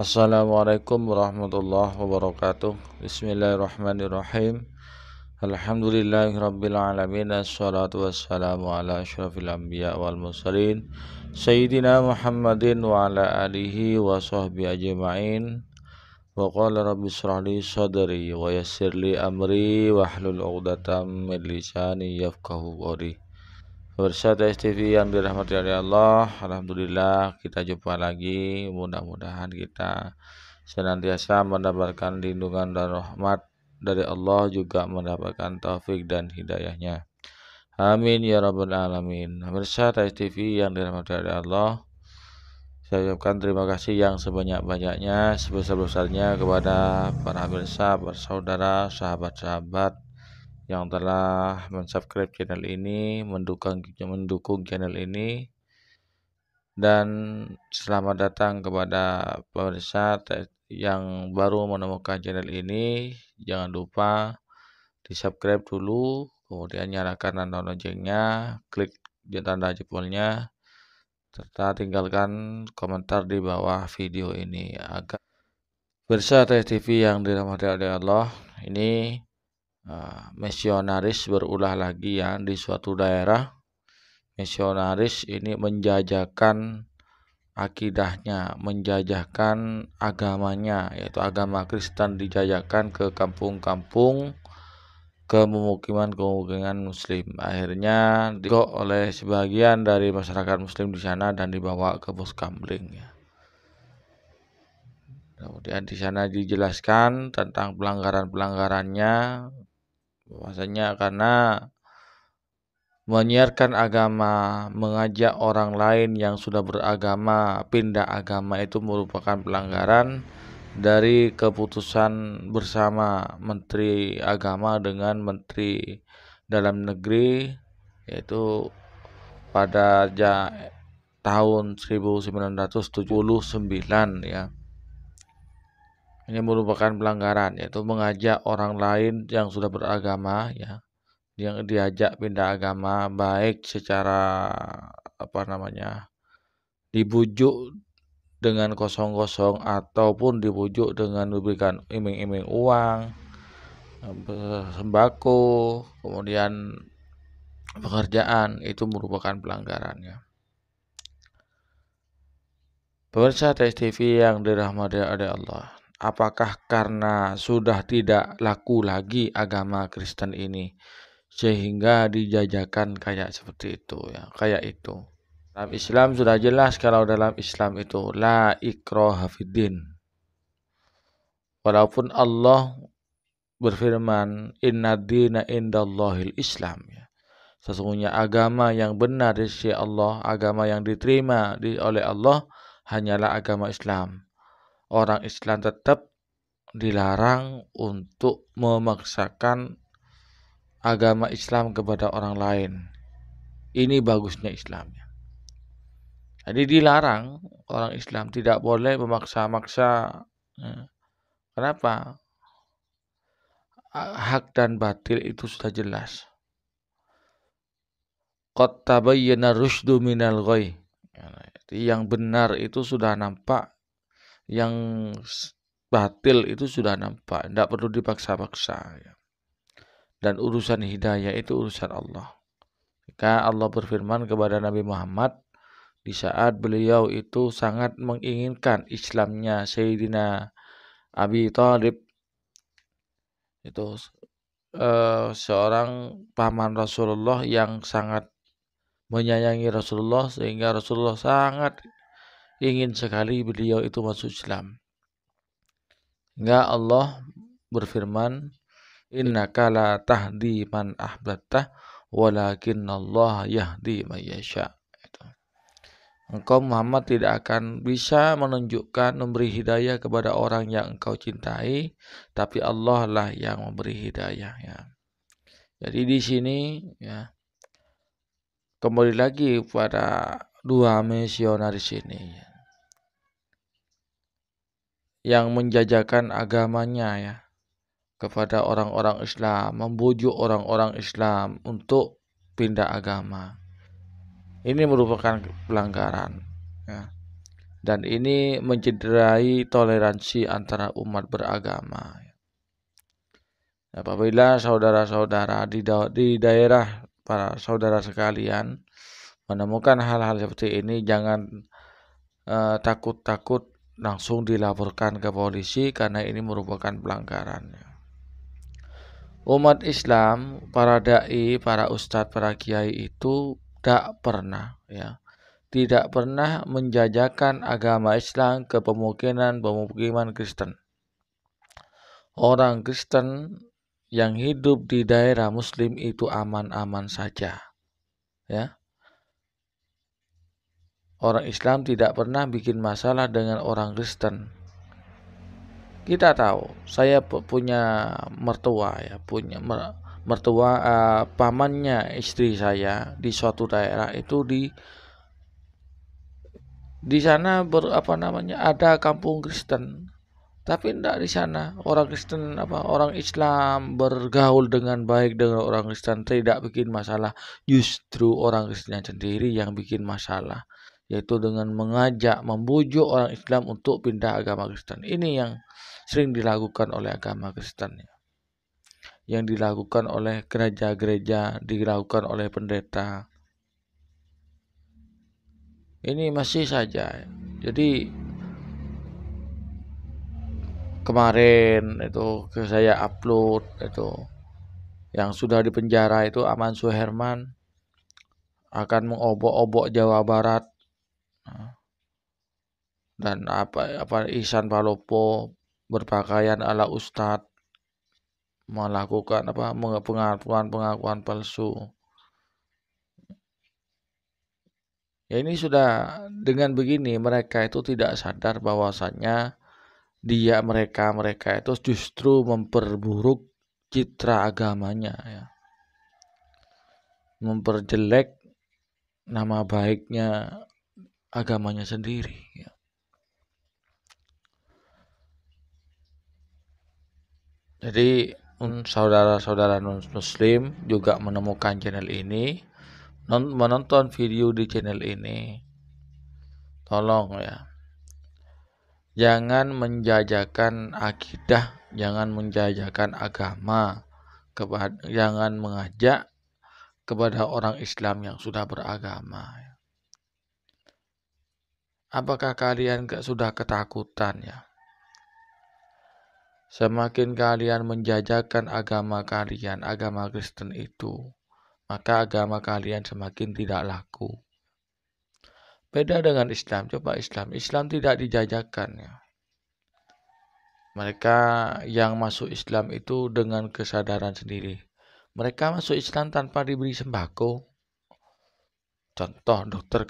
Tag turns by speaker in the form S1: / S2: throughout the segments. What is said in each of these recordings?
S1: Assalamualaikum warahmatullahi wabarakatuh. Bismillahirrahmanirrahim. Alhamdulillahirabbil alamin. Assalatu wassalamu ala asyrafil anbiya wal mursalin sayyidina Muhammadin wa ala alihi wa sahbihi ajma'in. Wa qala rabbi shrah li sadri wa yassir li amri wahlul 'uqdatam min lisani yafqahu qawli. Pemirsa TV yang dirahmati oleh Allah, alhamdulillah kita jumpa lagi. Mudah-mudahan kita senantiasa mendapatkan lindungan dan rahmat dari Allah, juga mendapatkan taufik dan hidayahnya. Amin ya rabbal alamin. Pemirsa TV yang dirahmati oleh Allah, saya ucapkan terima kasih yang sebanyak-banyaknya, sebesar-besarnya kepada para pemirsa, bersaudara, sahabat-sahabat yang telah mensubscribe channel ini, mendukung channel ini, dan selamat datang kepada pemirsa yang baru menemukan channel ini. Jangan lupa di subscribe dulu, kemudian nyalakan tanda loncengnya, klik tanda jempolnya, serta tinggalkan komentar di bawah video ini agar pemirsa TV yang dirahmati oleh Allah, ini misionaris berulah lagi ya di suatu daerah. Misionaris ini menjajakan akidahnya, menjajahkan agamanya, yaitu agama Kristen, dijajakan ke kampung-kampung, ke pemukiman muslim. Akhirnya digo oleh sebagian dari masyarakat muslim di sana dan dibawa ke pos kamling ya. Kemudian di sana dijelaskan tentang pelanggaran-pelanggarannya, bahwasanya karena menyiarkan agama, mengajak orang lain yang sudah beragama pindah agama itu merupakan pelanggaran dari keputusan bersama Menteri Agama dengan Menteri Dalam Negeri, yaitu pada tahun 1979 ya. Ini merupakan pelanggaran, yaitu mengajak orang lain yang sudah beragama ya, yang diajak pindah agama, baik secara dibujuk dengan kosong-kosong ataupun dibujuk dengan memberikan iming-iming uang, sembako, kemudian pekerjaan, itu merupakan pelanggarannya. Pemirsa TV yang dirahmati oleh Allah, apakah karena sudah tidak laku lagi agama Kristen ini sehingga dijajakan kayak seperti itu ya, kayak itu? Dalam Islam sudah jelas, kalau dalam Islam itu la ikraha fiddin. Walaupun Allah berfirman inna dina indallahil Islam ya. Sesungguhnya agama yang benar di sisi Allah, agama yang diterima oleh Allah hanyalah agama Islam. Orang Islam tetap dilarang untuk memaksakan agama Islam kepada orang lain. Ini bagusnya Islam. Jadi dilarang orang Islam, tidak boleh memaksa-maksa. Kenapa? Hak dan batil itu sudah jelas. Qad tabayyana rusydu minal ghayy. Yang benar itu sudah nampak, yang batil itu sudah nampak, tidak perlu dipaksa-paksa. Dan urusan hidayah itu urusan Allah. Jika Allah berfirman kepada Nabi Muhammad di saat beliau itu sangat menginginkan Islamnya Sayyidina Abi Thalib, itu seorang paman Rasulullah yang sangat menyayangi Rasulullah, sehingga Rasulullah sangat ingin sekali beliau itu masuk Islam. Hingga Allah berfirman, innaka la tahdi man ahbabta walakinnallaha yahdi man yasha. Engkau Muhammad tidak akan bisa menunjukkan, memberi hidayah kepada orang yang engkau cintai, tapi Allah lah yang memberi hidayah ya. Jadi di sini ya, kembali lagi pada dua misionaris ini ya, yang menjajakan agamanya ya kepada orang-orang Islam, membujuk orang-orang Islam untuk pindah agama. Ini merupakan pelanggaran ya. dan ini mencederai toleransi antara umat beragama. Apabila saudara-saudara di daerah para saudara sekalian menemukan hal-hal seperti ini, jangan takut-takut langsung dilaporkan ke polisi karena ini merupakan pelanggaran. Umat Islam, para dai, para ustadz, para kiai itu tidak pernah menjajakan agama Islam ke pemukiman Kristen. Orang Kristen yang hidup di daerah Muslim itu aman-aman saja, ya. Orang Islam tidak pernah bikin masalah dengan orang Kristen. Kita tahu, saya punya mertua, pamannya istri saya di suatu daerah itu di sana ada kampung Kristen. Tapi tidak di sana orang Kristen orang Islam bergaul dengan baik dengan orang Kristen, tidak bikin masalah. Justru orang Kristen sendiri yang bikin masalah, yaitu dengan membujuk orang Islam untuk pindah agama Kristen. Ini yang sering dilakukan oleh agama Kristen, yang dilakukan oleh gereja-gereja, dilakukan oleh pendeta. Ini masih saja. Jadi kemarin itu saya upload itu yang sudah dipenjara itu Aman Suherman akan mengobok-obok Jawa Barat, dan Ihsan Palopo berpakaian ala ustadz melakukan pengakuan palsu. Ya, ini sudah dengan begini mereka itu tidak sadar bahwasannya mereka itu justru memperburuk citra agamanya, memperjelek nama baiknya agamanya sendiri. Jadi saudara-saudara non-muslim juga menemukan channel ini, menonton video di channel ini, tolong jangan menjajakan akidah, jangan menjajakan agama, jangan mengajak kepada orang Islam yang sudah beragama. Apakah kalian sudah ketakutan Semakin kalian menjajakan agama kalian, agama Kristen itu, maka agama kalian semakin tidak laku. Beda dengan Islam. Coba Islam tidak dijajakan. Mereka yang masuk Islam itu dengan kesadaran sendiri. Mereka masuk Islam tanpa diberi sembako. Contoh Dokter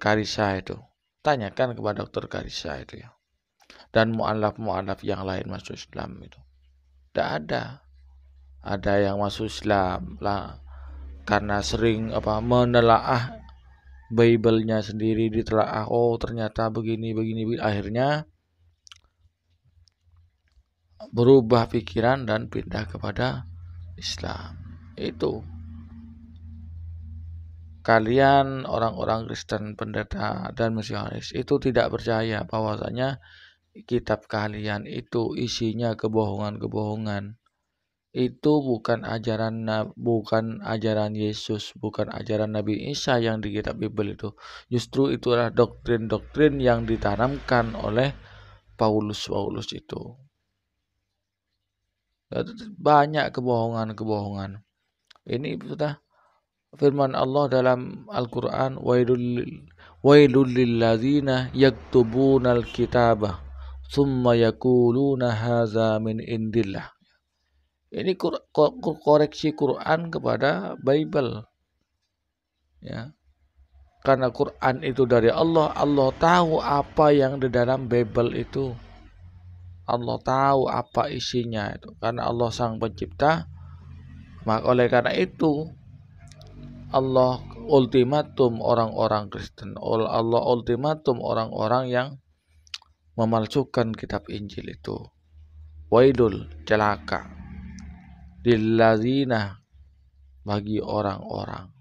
S1: Karisa itu. Tanyakan kepada Dokter Karisa itu Dan mu'alaf yang lain masuk Islam itu. Tidak ada. Ada yang masuk Islam lah karena sering menelaah Bible-nya sendiri, ditelaah, oh ternyata begini, akhirnya berubah pikiran dan pindah kepada Islam. Itu kalian orang-orang Kristen, pendeta dan misionaris itu tidak percaya bahwasanya kitab kalian itu isinya kebohongan-kebohongan. Itu bukan ajaran Yesus, bukan ajaran Nabi Isa yang di kitab Bible itu. Justru itulah doktrin-doktrin yang ditanamkan oleh Paulus itu. Banyak kebohongan-kebohongan. Ini sudah firman Allah dalam Al-Quran, wailul lilladzina yaktubunal kitabah thumma yakuluna haza min indillah. Ini koreksi Quran kepada Bible. Karena Quran itu dari Allah, Allah tahu apa yang di dalam Bible itu. Allah tahu apa isinya itu. Karena Allah sang pencipta, maka oleh karena itu Allah ultimatum orang-orang Kristen. Allah ultimatum orang-orang yang memalsukan kitab Injil itu. Wailul, celaka. Lilladzina, bagi orang-orang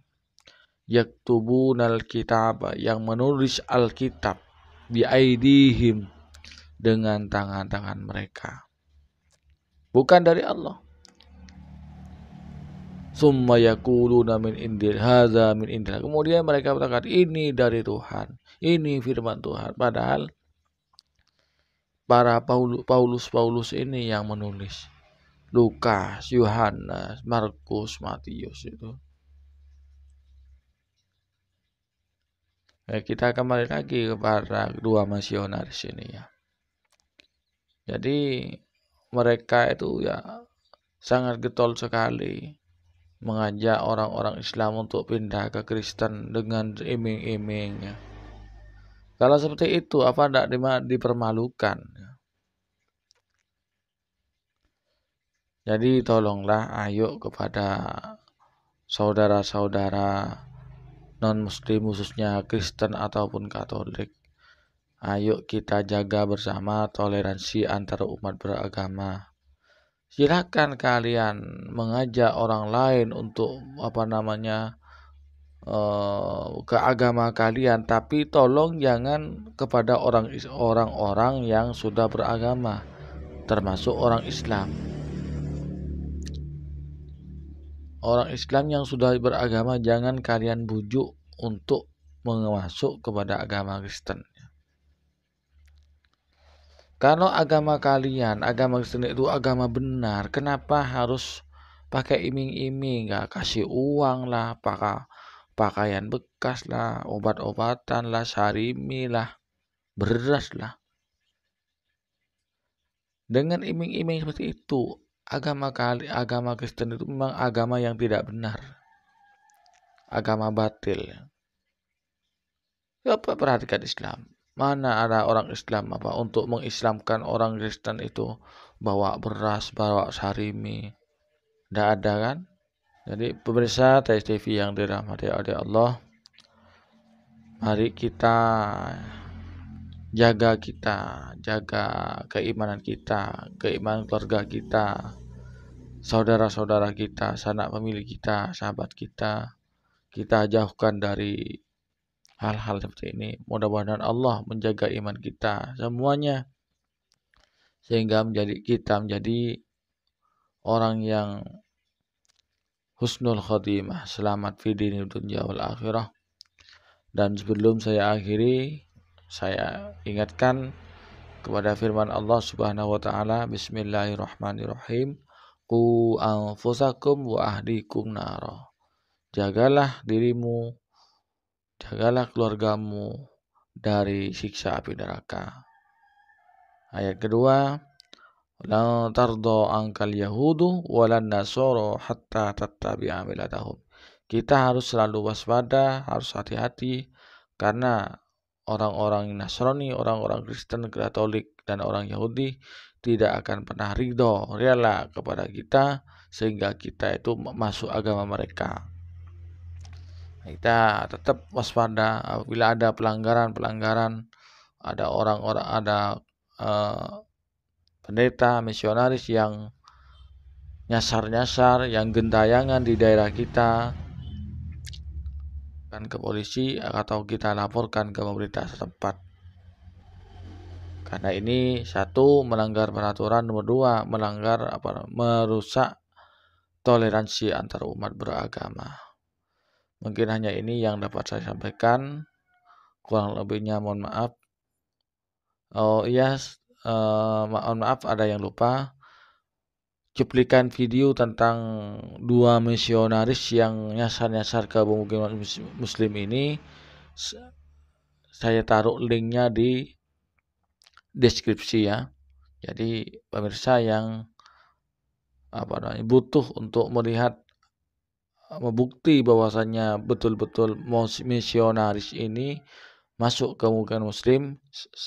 S1: yaktubunal kitab, yang menulis Alkitab, biaidihim, dengan tangan-tangan mereka, bukan dari Allah. Summa yaquluna min indil hadza min indillah, kemudian mereka berkata ini dari Tuhan, ini firman Tuhan, padahal para Paulus ini yang menulis, Lukas, Yohanes, Markus, Matius itu. Kita kembali lagi kepada dua misionaris ini ya. Jadi mereka itu ya sangat getol sekali mengajak orang-orang Islam untuk pindah ke Kristen dengan iming-iming. Kalau seperti itu, apa tidak dipermalukan? Jadi tolonglah, ayo kepada saudara-saudara non-muslim, khususnya Kristen ataupun Katolik, ayo kita jaga bersama toleransi antar umat beragama. Silakan kalian mengajak orang lain untuk ke agama kalian, tapi tolong jangan kepada orang-orang yang sudah beragama, termasuk orang Islam. Orang Islam yang sudah beragama jangan kalian bujuk untuk masuk kepada agama Kristen. Kalau agama kalian, agama Kristen itu agama benar, kenapa harus pakai iming-iming? Gak kasih uang lah, pakaian bekas lah, obat-obatan lah, sarimi lah, beras lah. Dengan iming-iming seperti itu, agama Kristen itu memang agama yang tidak benar, agama batil. Coba perhatikan Islam. Mana ada orang Islam untuk mengislamkan orang Kristen itu bawa beras, bawa sarimi? Tidak ada kan? Jadi pemirsa TS TV yang dirahmati oleh Allah, mari kita jaga keimanan kita, keimanan keluarga kita, saudara-saudara kita, sanak pemilih kita, sahabat kita. Kita jauhkan dari hal-hal seperti ini. Mudah-mudahan Allah menjaga iman kita semuanya, sehingga kita menjadi orang yang husnul khotimah, selamat fi dini dunya wal akhirah. Dan sebelum saya akhiri, saya ingatkan kepada firman Allah Subhanahu wa taala, bismillahirrahmanirrahim, qu anfusakum wa ahlikum nara. Jagalah dirimu, jagalah keluargamu dari siksa api neraka. Ayat kedua, la tardo angkal yahudu walan nasoro hatta tattabi'a millatahum. Kita harus selalu waspada, harus hati-hati, karena orang-orang Nasrani, orang-orang Kristen, Katolik, dan orang Yahudi tidak akan pernah rela kepada kita sehingga kita itu masuk agama mereka. Kita tetap waspada apabila ada pelanggaran, ada pendeta, misionaris yang nyasar, yang gentayangan di daerah kita, kan ke polisi atau kita laporkan ke pemerintah setempat. Karena ini satu, melanggar peraturan, nomor dua, merusak toleransi antar umat beragama. Mungkin hanya ini yang dapat saya sampaikan, kurang lebihnya mohon maaf. Mohon maaf ada yang lupa. Cuplikan video tentang dua misionaris yang nyasar ke pemukiman muslim ini, saya taruh linknya di deskripsi ya. Jadi pemirsa yang butuh untuk melihat, membukti bahwasannya betul-betul misionaris ini masuk ke pemukiman muslim,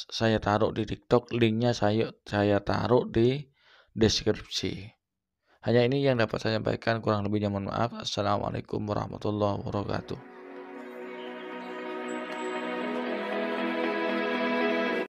S1: saya taruh di TikTok, linknya saya taruh di deskripsi. Hanya ini yang dapat saya sampaikan, kurang lebihnya mohon maaf. Assalamualaikum warahmatullahi wabarakatuh.